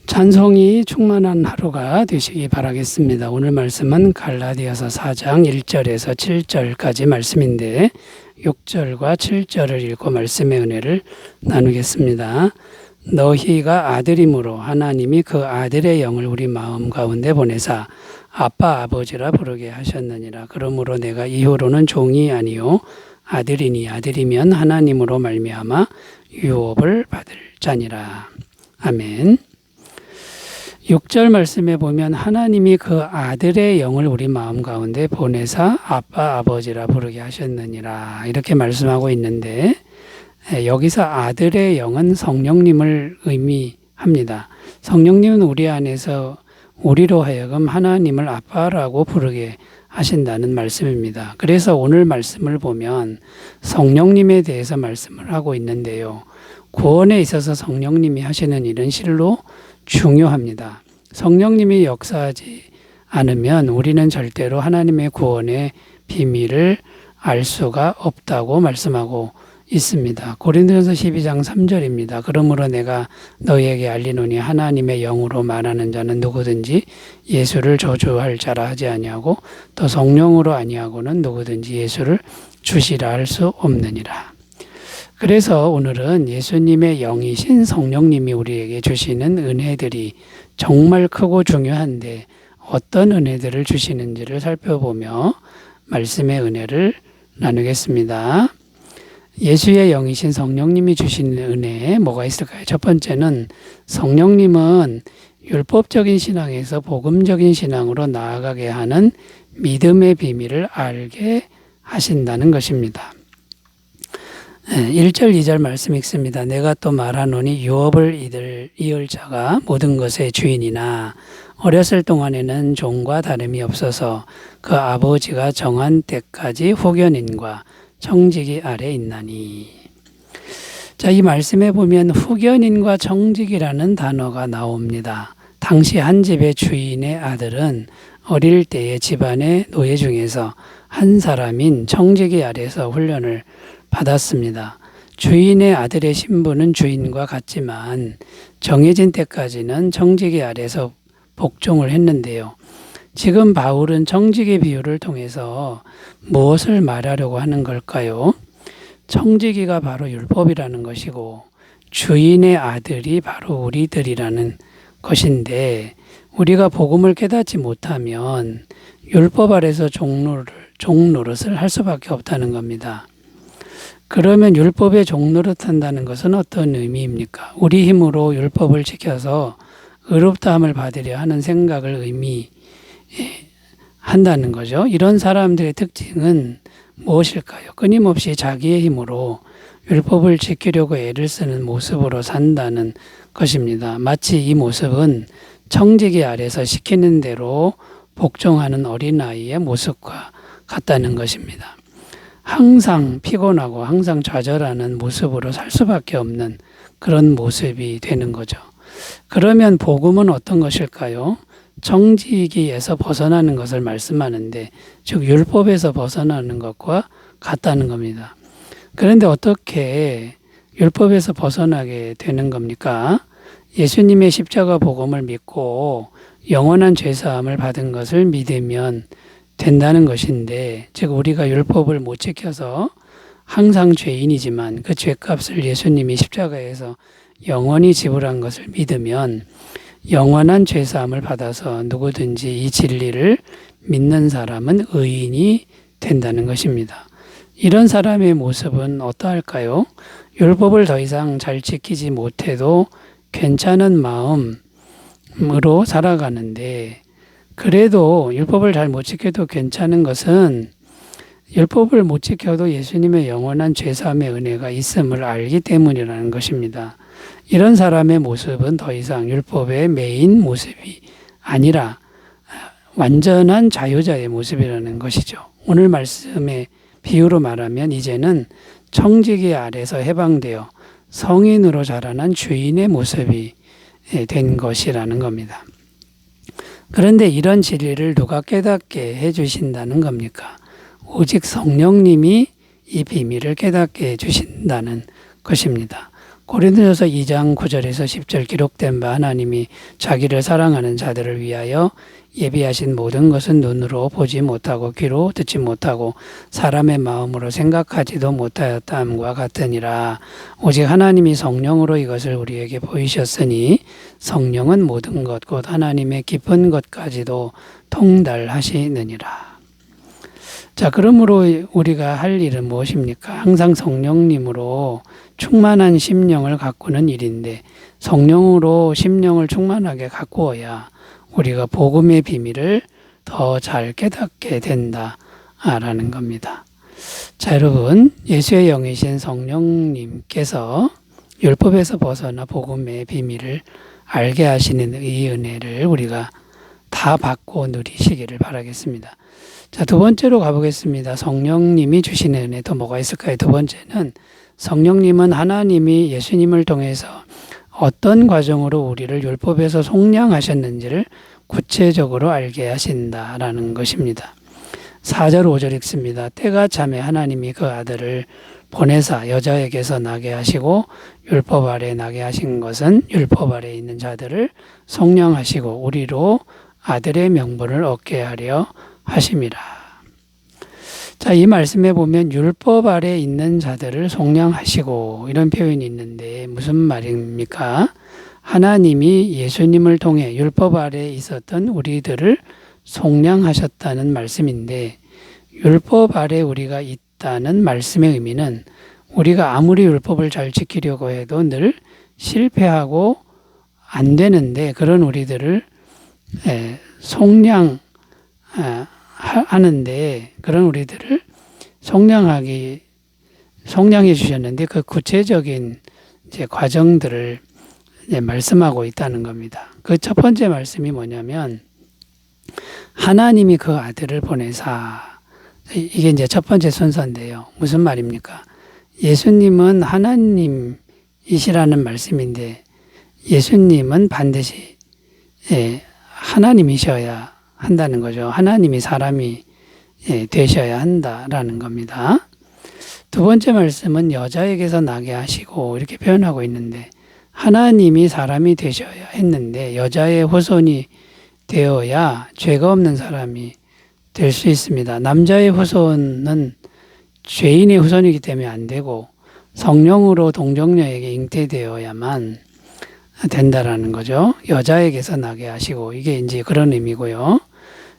찬송이 충만한 하루가 되시기 바라겠습니다. 오늘 말씀은 갈라디아서 4장 1절에서 7절까지 말씀인데 6절과 7절을 읽고 말씀의 은혜를 나누겠습니다. 너희가 아들이므로 하나님이 그 아들의 영을 우리 마음 가운데 보내사 아빠 아버지라 부르게 하셨느니라. 그러므로 내가 이후로는 종이 아니요 아들이니 아들이면 하나님으로 말미암아 유업을 받을 자니라. 아멘. 6절 말씀에 보면 하나님이 그 아들의 영을 우리 마음 가운데 보내사 아빠 아버지라 부르게 하셨느니라 이렇게 말씀하고 있는데 여기서 아들의 영은 성령님을 의미합니다. 성령님은 우리 안에서 우리로 하여금 하나님을 아빠라고 부르게 하신다는 말씀입니다. 그래서 오늘 말씀을 보면 성령님에 대해서 말씀을 하고 있는데요. 구원에 있어서 성령님이 하시는 일은 실로 중요합니다. 성령님이 역사하지 않으면 우리는 절대로 하나님의 구원의 비밀을 알 수가 없다고 말씀하고 있습니다. 고린도전서 12장 3절입니다. 그러므로 내가 너희에게 알리노니 하나님의 영으로 말하는 자는 누구든지 예수를 저주할 자라 하지 아니하고 또 성령으로 아니하고는 누구든지 예수를 주시라 할 수 없느니라. 그래서 오늘은 예수님의 영이신 성령님이 우리에게 주시는 은혜들이 정말 크고 중요한데 어떤 은혜들을 주시는지를 살펴보며 말씀의 은혜를 나누겠습니다. 예수의 영이신 성령님이 주시는 은혜 뭐가 있을까요? 첫 번째는 성령님은 율법적인 신앙에서 복음적인 신앙으로 나아가게 하는 믿음의 비밀을 알게 하신다는 것입니다. 1절 2절 말씀 읽습니다. 내가 또 말하노니 유업을 이을 자가 모든 것의 주인이나 어렸을 동안에는 종과 다름이 없어서 그 아버지가 정한 때까지 후견인과 청지기 아래 있나니. 자, 이 말씀에 보면 후견인과 청지기라는 단어가 나옵니다. 당시 한 집의 주인의 아들은 어릴 때의 집안의 노예 중에서 한 사람인 청지기 아래서 훈련을 받았습니다. 주인의 아들의 신분은 주인과 같지만 정해진 때까지는 청지기 아래서 복종을 했는데요. 지금 바울은 청지기 비유를 통해서 무엇을 말하려고 하는 걸까요? 청지기가 바로 율법이라는 것이고 주인의 아들이 바로 우리들이라는 것인데 우리가 복음을 깨닫지 못하면 율법 아래서 종노릇을 할 수밖에 없다는 겁니다. 그러면 율법의 종노릇한다는 것은 어떤 의미입니까? 우리 힘으로 율법을 지켜서 의롭다함을 받으려 하는 생각을 의미한다는 거죠. 이런 사람들의 특징은 무엇일까요? 끊임없이 자기의 힘으로 율법을 지키려고 애를 쓰는 모습으로 산다는 것입니다. 마치 이 모습은 청지기 아래서 시키는 대로 복종하는 어린아이의 모습과 같다는 것입니다. 항상 피곤하고 항상 좌절하는 모습으로 살 수밖에 없는 그런 모습이 되는 거죠. 그러면 복음은 어떤 것일까요? 청지기에서 벗어나는 것을 말씀하는데 즉 율법에서 벗어나는 것과 같다는 겁니다. 그런데 어떻게 율법에서 벗어나게 되는 겁니까? 예수님의 십자가 복음을 믿고 영원한 죄사함을 받은 것을 믿으면 된다는 것인데 즉 우리가 율법을 못 지켜서 항상 죄인이지만 그 죄값을 예수님이 십자가에서 영원히 지불한 것을 믿으면 영원한 죄사함을 받아서 누구든지 이 진리를 믿는 사람은 의인이 된다는 것입니다. 이런 사람의 모습은 어떠할까요? 율법을 더 이상 잘 지키지 못해도 괜찮은 마음으로 살아가는데 그래도 율법을 잘 못 지켜도 괜찮은 것은 율법을 못 지켜도 예수님의 영원한 죄사함의 은혜가 있음을 알기 때문이라는 것입니다. 이런 사람의 모습은 더 이상 율법의 메인 모습이 아니라 완전한 자유자의 모습이라는 것이죠. 오늘 말씀의 비유로 말하면 이제는 청지기 아래서 해방되어 성인으로 자라난 주인의 모습이 된 것이라는 겁니다. 그런데 이런 진리를 누가 깨닫게 해주신다는 겁니까? 오직 성령님이 이 비밀을 깨닫게 해주신다는 것입니다. 고린도전서 2장 9절에서 10절 기록된 바 하나님이 자기를 사랑하는 자들을 위하여 예비하신 모든 것은 눈으로 보지 못하고 귀로 듣지 못하고 사람의 마음으로 생각하지도 못하였다함과 같으니라. 오직 하나님이 성령으로 이것을 우리에게 보이셨으니 성령은 모든 것 곧 하나님의 깊은 것까지도 통달하시느니라. 자, 그러므로 우리가 할 일은 무엇입니까? 항상 성령님으로 충만한 심령을 가꾸는 일인데 성령으로 심령을 충만하게 가꾸어야 우리가 복음의 비밀을 더 잘 깨닫게 된다라는 겁니다. 자, 여러분, 예수의 영이신 성령님께서 율법에서 벗어나 복음의 비밀을 알게 하시는 이 은혜를 우리가 다 받고 누리시기를 바라겠습니다. 자, 두 번째로 가보겠습니다. 성령님이 주시는 은혜 또 뭐가 있을까요? 두 번째는 성령님은 하나님이 예수님을 통해서 어떤 과정으로 우리를 율법에서 속량하셨는지를 구체적으로 알게 하신다라는 것입니다. 4절 5절 읽습니다. 때가 차매 하나님이 그 아들을 보내사 여자에게서 나게 하시고 율법 아래 나게 하신 것은 율법 아래 있는 자들을 속량하시고 우리로 아들의 명분을 얻게 하려 하심이라. 자, 이 말씀에 보면 율법 아래 있는 자들을 속량하시고 이런 표현이 있는데 무슨 말입니까? 하나님이 예수님을 통해 율법 아래 있었던 우리들을 속량하셨다는 말씀인데 율법 아래 우리가 있다는 말씀의 의미는 우리가 아무리 율법을 잘 지키려고 해도 늘 실패하고 안 되는데 그런 우리들을 속량 하는데 그런 우리들을 속량해 주셨는데 그 구체적인 이제 과정들을 이제 말씀하고 있다는 겁니다. 그 첫 번째 말씀이 뭐냐면 하나님이 그 아들을 보내사 이게 이제 첫 번째 순서인데요. 무슨 말입니까? 예수님은 하나님이시라는 말씀인데 예수님은 반드시 하나님이셔야 한다는 거죠. 하나님이 사람이 되셔야 한다라는 겁니다. 두 번째 말씀은 여자에게서 나게 하시고 이렇게 표현하고 있는데 하나님이 사람이 되셔야 했는데 여자의 후손이 되어야 죄가 없는 사람이 될 수 있습니다. 남자의 후손은 죄인의 후손이기 때문에 안 되고 성령으로 동정녀에게 잉태되어야만 된다라는 거죠. 여자에게서 나게 하시고 이게 이제 그런 의미고요.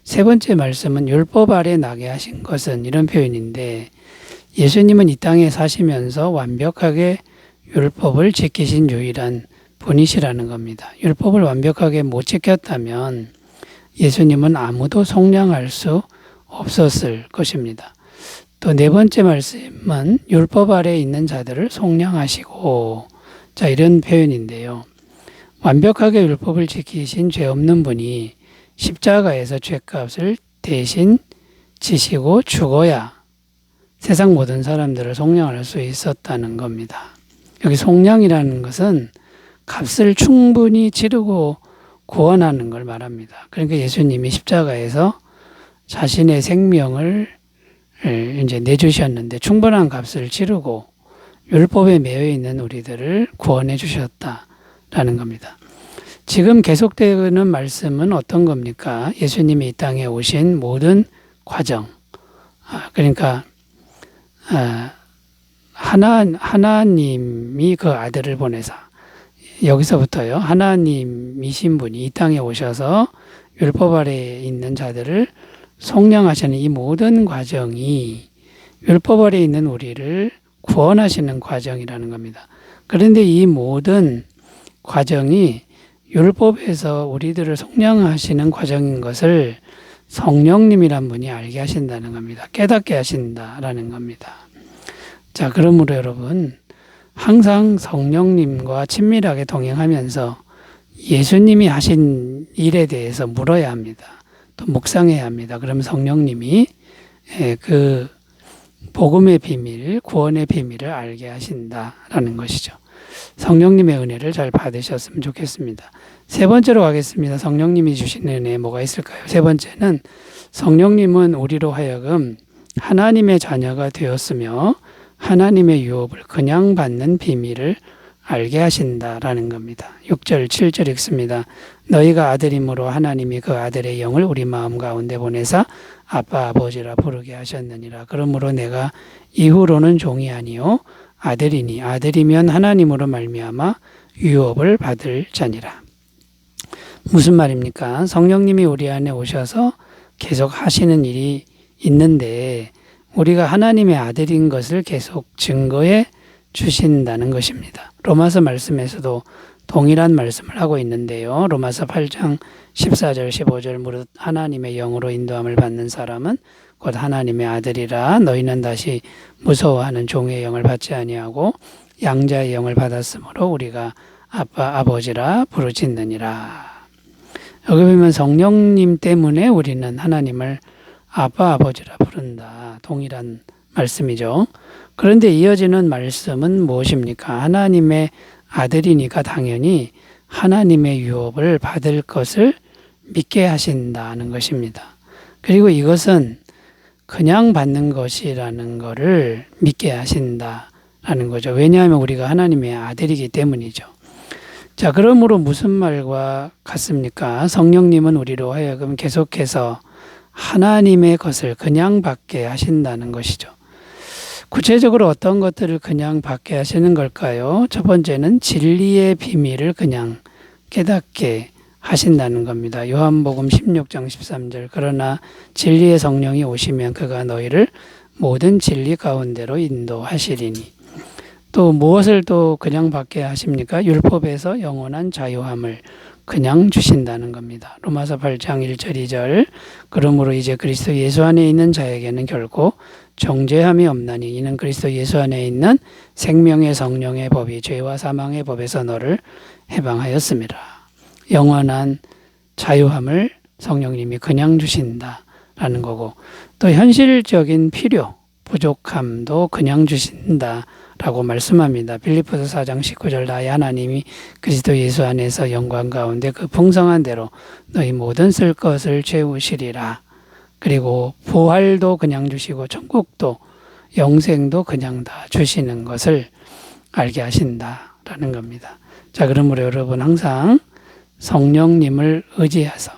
세 번째 말씀은 율법 아래 나게 하신 것은 이런 표현인데 예수님은 이 땅에 사시면서 완벽하게 율법을 지키신 유일한 분이시라는 겁니다. 율법을 완벽하게 못 지켰다면 예수님은 아무도 속량할 수 없었을 것입니다. 또 네 번째 말씀은 율법 아래 있는 자들을 속량하시고 자 이런 표현인데요. 완벽하게 율법을 지키신 죄 없는 분이 십자가에서 죄값을 대신 지시고 죽어야 세상 모든 사람들을 속량할 수 있었다는 겁니다. 여기 속량이라는 것은 값을 충분히 치르고 구원하는 걸 말합니다. 그러니까 예수님이 십자가에서 자신의 생명을 이제 내주셨는데 충분한 값을 치르고 율법에 매여 있는 우리들을 구원해 주셨다라는 겁니다. 지금 계속되는 말씀은 어떤 겁니까? 예수님이 이 땅에 오신 모든 과정. 그러니까 하나님이 그 아들을 보내사 여기서부터요. 하나님이신 분이 이 땅에 오셔서 율법 아래에 있는 자들을 속량하시는 이 모든 과정이 율법 아래에 있는 우리를 구원하시는 과정이라는 겁니다. 그런데 이 모든 과정이 율법에서 우리들을 속량하시는 과정인 것을 성령님이란 분이 알게 하신다는 겁니다. 깨닫게 하신다라는 겁니다. 자, 그러므로 여러분 항상 성령님과 친밀하게 동행하면서 예수님이 하신 일에 대해서 물어야 합니다. 또 묵상해야 합니다. 그러면 성령님이 그 복음의 비밀, 구원의 비밀을 알게 하신다라는 것이죠. 성령님의 은혜를 잘 받으셨으면 좋겠습니다. 세 번째로 가겠습니다. 성령님이 주신 은혜 뭐가 있을까요? 세 번째는 성령님은 우리로 하여금 하나님의 자녀가 되었으며 하나님의 유업을 그냥 받는 비밀을 알게 하신다라는 겁니다. 6절, 7절 읽습니다. 너희가 아들임으로 하나님이 그 아들의 영을 우리 마음 가운데 보내사 아빠 아버지라 부르게 하셨느니라. 그러므로 내가 이후로는 종이 아니요 아들이니 아들이면 하나님으로 말미암아 유업을 받을 자니라. 무슨 말입니까? 성령님이 우리 안에 오셔서 계속 하시는 일이 있는데 우리가 하나님의 아들인 것을 계속 증거해 주신다는 것입니다. 로마서 말씀에서도 동일한 말씀을 하고 있는데요. 로마서 8장 14절 15절 무릇 하나님의 영으로 인도함을 받는 사람은 곧 하나님의 아들이라. 너희는 다시 무서워하는 종의 영을 받지 아니하고 양자의 영을 받았으므로 우리가 아빠 아버지라 부르짖느니라. 여기 보면 성령님 때문에 우리는 하나님을 아빠 아버지라 부른다. 동일한 말씀이죠. 그런데 이어지는 말씀은 무엇입니까? 하나님의 아들이니까 당연히 하나님의 유업을 받을 것을 믿게 하신다는 것입니다. 그리고 이것은 그냥 받는 것이라는 것을 믿게 하신다라는 거죠. 왜냐하면 우리가 하나님의 아들이기 때문이죠. 자, 그러므로 무슨 말과 같습니까? 성령님은 우리로 하여금 계속해서 하나님의 것을 그냥 받게 하신다는 것이죠. 구체적으로 어떤 것들을 그냥 받게 하시는 걸까요? 첫 번째는 진리의 비밀을 그냥 깨닫게 하신다는 겁니다. 요한복음 16장 13절 그러나 진리의 성령이 오시면 그가 너희를 모든 진리 가운데로 인도하시리니. 또 무엇을 또 그냥 받게 하십니까? 율법에서 영원한 자유함을 그냥 주신다는 겁니다. 로마서 8장 1절 2절 그러므로 이제 그리스도 예수 안에 있는 자에게는 결코 정죄함이 없나니 이는 그리스도 예수 안에 있는 생명의 성령의 법이 죄와 사망의 법에서 너를 해방하였습니다. 영원한 자유함을 성령님이 그냥 주신다라는 거고 또 현실적인 필요, 부족함도 그냥 주신다라고 말씀합니다. 빌립보서 4장 19절 나의 하나님이 그리스도 예수 안에서 영광 가운데 그 풍성한 대로 너희 모든 쓸 것을 채우시리라. 그리고 부활도 그냥 주시고 천국도 영생도 그냥 다 주시는 것을 알게 하신다라는 겁니다. 자, 그러므로 여러분 항상 성령님을 의지해서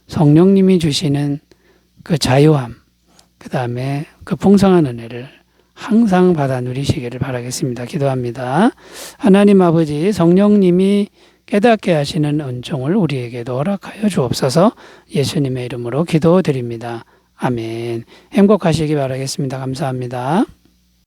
성령님이 주시는 그 자유함, 그 다음에 그 풍성한 은혜를 항상 받아 누리시기를 바라겠습니다. 기도합니다. 하나님 아버지, 성령님이 깨닫게 하시는 은총을 우리에게도 허락하여 주옵소서. 예수님의 이름으로 기도드립니다. 아멘. 행복하시기 바라겠습니다. 감사합니다.